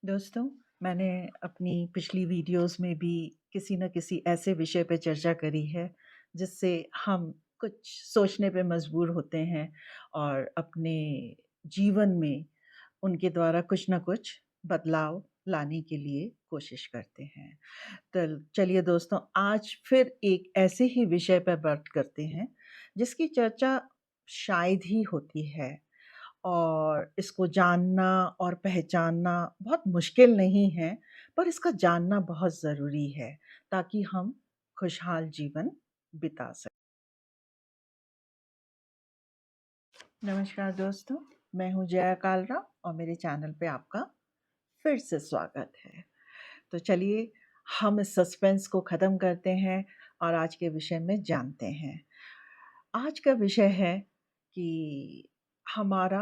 दोस्तों, मैंने अपनी पिछली वीडियोस में भी किसी न किसी ऐसे विषय पे चर्चा करी है, जिससे हम कुछ सोचने पे मजबूर होते हैं और अपने जीवन में उनके द्वारा कुछ न कुछ बदलाव लाने के लिए कोशिश करते हैं। तो चलिए दोस्तों, आज फिर एक ऐसे ही विषय पर बात करते हैं, जिसकी चर्चा शायद ही होती है और इसको जानना और पहचानना बहुत मुश्किल नहीं है, पर इसका जानना बहुत ज़रूरी है, ताकि हम खुशहाल जीवन बिता सकें। नमस्कार दोस्तों, मैं हूँ जया कालरा और मेरे चैनल पे आपका फिर से स्वागत है। तो चलिए, हम इस सस्पेंस को ख़त्म करते हैं और आज के विषय में जानते हैं। आज का विषय है कि हमारा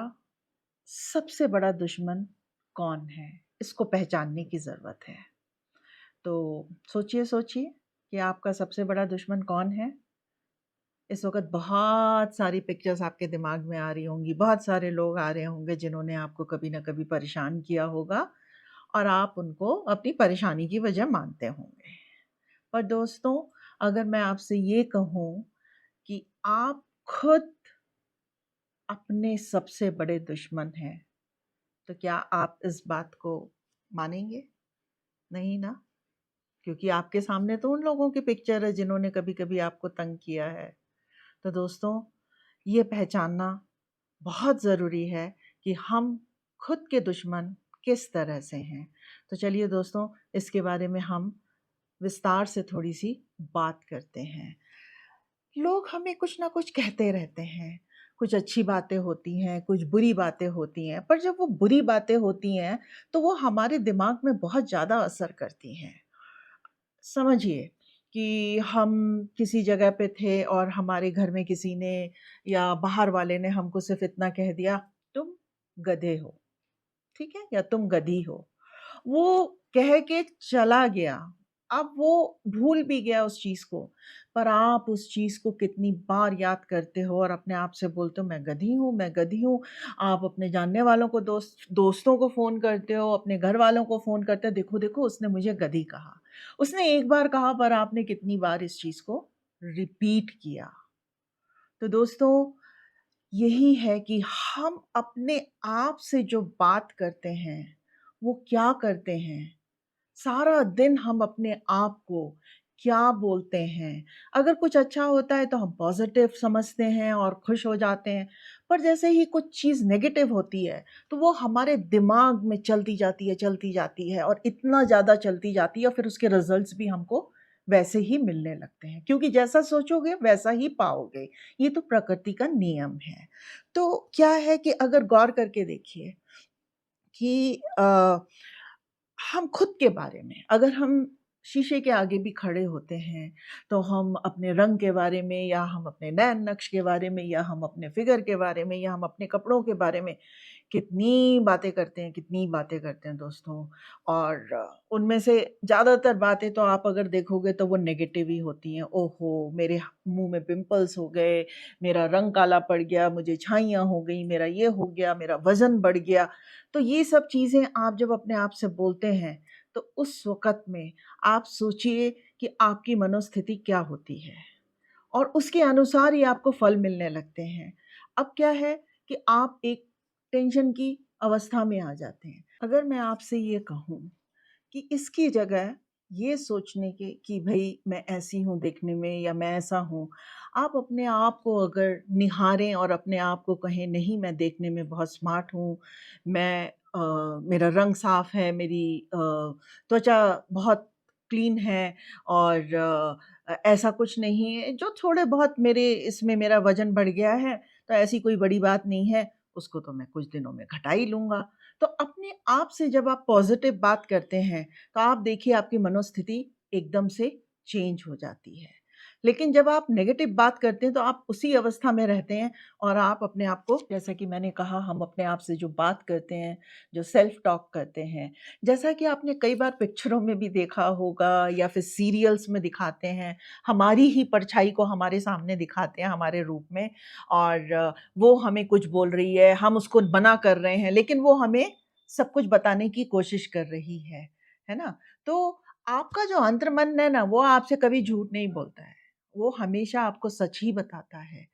सबसे बड़ा दुश्मन कौन है? इसको पहचानने की ज़रूरत है। तो सोचिए-सोचिए कि आपका सबसे बड़ा दुश्मन कौन है? इस वक़्त बहुत सारी पिक्चर्स आपके दिमाग में आ रही होंगी, बहुत सारे लोग आ रहे होंगे जिन्होंने आपको कभी न कभी परेशान किया होगा और आप उनको अपनी परेशानी की वजह मानते होंगे। पर दोस्तों, अगर मैं आपसे ये कहूँ कि आप खुद अपने सबसे बड़े दुश्मन हैं, तो क्या आप इस बात को मानेंगे? नहीं ना? क्योंकि आपके सामने तो उन लोगों की पिक्चर है जिन्होंने कभी-कभी आपको तंग किया है। तो दोस्तों, ये पहचानना बहुत ज़रूरी है कि हम खुद के दुश्मन किस तरह से हैं। तो चलिए दोस्तों, इसके बारे में हम विस्तार से थोड़ी-सी बात करते हैं। लोग हमें कुछ ना कुछ कहते रहते हैं। कुछ अच्छी बातें होती हैं, कुछ बुरी बातें होती हैं, पर जब वो बुरी बातें होती हैं, तो वो हमारे दिमाग में बहुत ज़्यादा असर करती हैं। समझिए कि हम किसी जगह पे थे और हमारे घर में किसी ने या बाहर वाले ने हमको सिर्फ़ इतना कह दिया, "तुम गधे हो।" ठीक है? या "तुम गधी हो।" वो कह के चला गया। अब वो भूल भी गया उस चीज़ को, पर आप उस चीज़ को कितनी बार याद करते हो और अपने आप से बोलते हो, "मैं गधी हूँ, मैं गधी हूँ।" आप अपने जानने वालों को दोस्तों को फ़ोन करते हो, अपने घर वालों को फ़ोन करते हो, "देखो, देखो उसने मुझे गधी कहा।" उसने एक बार कहा पर आपने कितनी बार इस चीज़ को रिपीट किया। तो दोस्तों, यही है कि हम अपने आप से जो बात करते हैं, वो क्या करते हैं? सारा दिन हम अपने आप को क्या बोलते हैं? अगर कुछ अच्छा होता है तो हम पॉज़िटिव समझते हैं और खुश हो जाते हैं, पर जैसे ही कुछ चीज़ नेगेटिव होती है, तो वो हमारे दिमाग में चलती जाती है और इतना ज़्यादा चलती जाती है, फिर उसके रिज़ल्ट्स भी हमको वैसे ही मिलने लगते हैं, क्योंकि जैसा सोचोगे वैसा ही पाओगे। ये तो प्रकृति का नियम है। तो क्या है कि अगर गौर करके देखिए कि हम खुद के बारे में अगर हम शीशे के आगे भी खड़े होते हैं, तो हम अपने रंग के बारे में या हम अपने नैन नक्श के बारे में या हम अपने फ़िगर के बारे में या हम अपने कपड़ों के बारे में कितनी बातें करते हैं दोस्तों। और उनमें से ज़्यादातर बातें तो आप अगर देखोगे तो वो नेगेटिव ही होती हैं। ओहो! मेरे मुँह में पिंपल्स हो गए, मेरा रंग काला पड़ गया, मुझे छाइयाँ हो गई, मेरा ये हो गया, मेरा वज़न बढ़ गया। तो ये सब चीज़ें आप जब अपने आप से बोलते हैं, तो उस वक़्त में आप सोचिए कि आपकी मनोस्थिति क्या होती है और उसके अनुसार ही आपको फल मिलने लगते हैं। अब क्या है कि आप एक टेंशन की अवस्था में आ जाते हैं। अगर मैं आपसे ये कहूँ कि इसकी जगह ये सोचने के कि भई मैं ऐसी हूँ देखने में या मैं ऐसा हूँ, आप अपने आप को अगर निहारें और अपने आप को कहें नहीं मैं देखने में बहुत स्मार्ट हूँ, मैं मेरा रंग साफ़ है, मेरी त्वचा बहुत क्लीन है और ऐसा कुछ नहीं है जो थोड़े बहुत मेरे इसमें मेरा वज़न बढ़ गया है, तो ऐसी कोई बड़ी बात नहीं है, उसको तो मैं कुछ दिनों में घटा ही लूँगा। तो अपने आप से जब आप पॉज़िटिव बात करते हैं, तो आप देखिए आपकी मनोस्थिति एकदम से चेंज हो जाती है। लेकिन जब आप नेगेटिव बात करते हैं, तो आप उसी अवस्था में रहते हैं और आप अपने आप को जैसा कि मैंने कहा हम अपने आप से जो बात करते हैं, जो सेल्फ टॉक करते हैं, जैसा कि आपने कई बार पिक्चरों में भी देखा होगा या फिर सीरियल्स में दिखाते हैं, हमारी ही परछाई को हमारे सामने दिखाते हैं हमारे रूप में। और वो हमें कुछ बोल रही है, हम उसको मना कर रहे हैं, लेकिन वो हमें 10 गुना ज़्यादा बोल रही है। तो आप देखिए सब कुछ बताने की कोशिश कर रही है ना? तो आपका जो अंतर्मन है ना, वो आपसे कभी झूठ नहीं बोलता है, वो हमेशा आपको सच ही बताता है।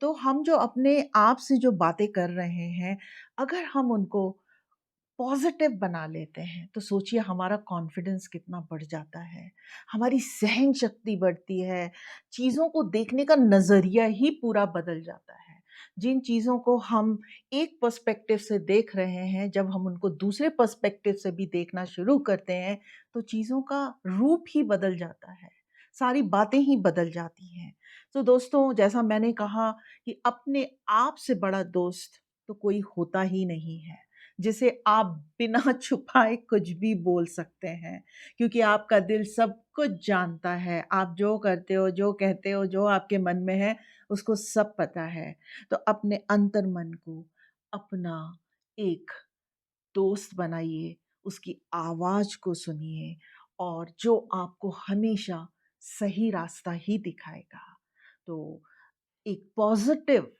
तो हम जो अपने आप से जो बातें कर रहे हैं, अगर हम उनको पॉज़िटिव बना लेते हैं, तो सोचिए हमारा कॉन्फिडेंस कितना बढ़ जाता है, हमारी सहन शक्ति बढ़ती है, चीज़ों को देखने का नज़रिया ही पूरा बदल जाता है। जिन चीज़ों को हम एक पर्सपेक्टिव से देख रहे हैं, जब हम उनको दूसरे पर्सपेक्टिव से भी देखना शुरू करते हैं, तो चीज़ों का रूप ही बदल जाता है, सारी बातें ही बदल जाती हैं। तो दोस्तों, जैसा मैंने कहा कि अपने आप से बड़ा दोस्त तो कोई होता ही नहीं है। जिसे आप बिना छुपाए कुछ भी बोल सकते हैं, क्योंकि आपका दिल सब कुछ जानता है। आप जो करते हो, जो कहते हो, जो आपके मन में है, उसको सब पता है। तो अपने अंतर्मन को अपना एक दोस्त बनाइए, उसकी आवाज़ को सुनिए और जो आपको हमेशा सही रास्ता ही दिखाएगा। तो एक पॉजिटिव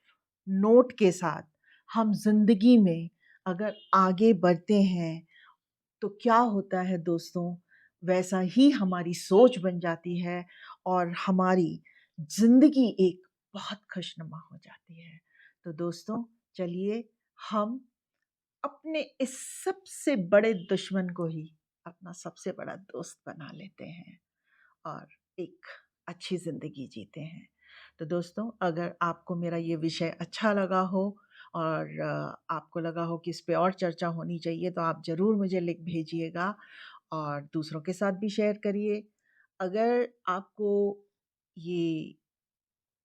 नोट के साथ हम ज़िंदगी में अगर आगे बढ़ते हैं, तो क्या होता है दोस्तों, वैसा ही हमारी सोच बन जाती है और हमारी ज़िंदगी एक बहुत खुशनुमा हो जाती है। तो दोस्तों, चलिए हम अपने इस सबसे बड़े दुश्मन को ही अपना सबसे बड़ा दोस्त बना लेते हैं और एक अच्छी ज़िंदगी जीते हैं। तो दोस्तों, अगर आपको मेरा ये विषय अच्छा लगा हो और आपको लगा हो कि इस पे और चर्चा होनी चाहिए, तो आप ज़रूर मुझे लिख भेजिएगा और दूसरों के साथ भी शेयर करिए। अगर आपको ये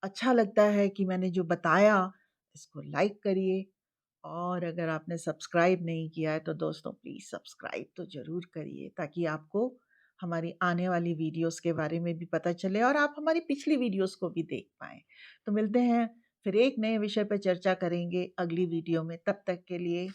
अच्छा लगता है कि मैंने जो बताया, इसको लाइक करिए और अगर आपने सब्सक्राइब नहीं किया है, तो दोस्तों प्लीज़ सब्सक्राइब तो ज़रूर करिए, ताकि आपको हमारी आने वाली वीडियोस के बारे में भी पता चले और आप हमारी पिछली वीडियोस को भी देख पाएँ। तो मिलते हैं, फिर एक नए विषय पर चर्चा करेंगे अगली वीडियो में। तब तक के लिए